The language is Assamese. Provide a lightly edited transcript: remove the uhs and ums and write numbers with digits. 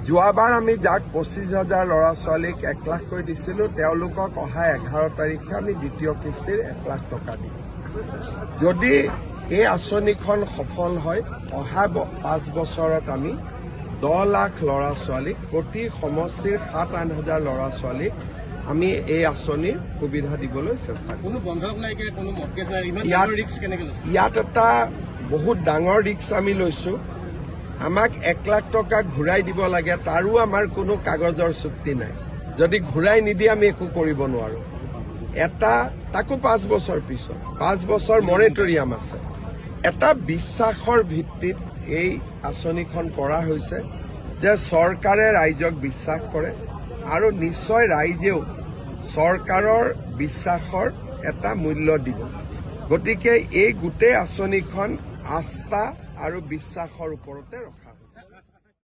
যোৱাবাৰ আমি যাক 25,000 ল'ৰা ছোৱালীক 1 লাখকৈ দিছিলোঁ, তেওঁলোকক অহা 11 তাৰিখে আমি দ্বিতীয় কিস্তিৰ 1 লাখ টকা দিম। যদি এই আঁচনিখন সফল হয়, অহা 5 বছৰত আমি 10 লাখ ল'ৰা ছোৱালীক, প্ৰতি সমষ্টিৰ 7-8 হাজাৰ ল'ৰা ছোৱালীক আমি এই আঁচনিৰ সুবিধা দিবলৈ চেষ্টা কৰিম। ইয়াত এটা বহুত ডাঙৰ ৰিস্ক আমি লৈছোঁ। আমাক 1 লাখ টকা ঘূৰাই দিব লাগে, তাৰো আমাৰ কোনো কাগজৰ চুক্তি নাই। যদি ঘূৰাই নিদিয়ে আমি একো কৰিব নোৱাৰো। তাকো 5 বছৰ পিছত, 5 বছৰ মৰেটৰিয়াম আছে। এটা বিশ্বাসৰ ভিত্তিত এই আঁচনিখন কৰা হৈছে যে চৰকাৰে ৰাইজক বিশ্বাস কৰে আৰু নিশ্চয় ৰাইজেও চৰকাৰৰ বিশ্বাসৰ এটা মূল্য দিব। গতিকে এই গোটেই আঁচনিখন আস্থা আৰু বিশ্বাসৰ ওপৰতে ৰখা।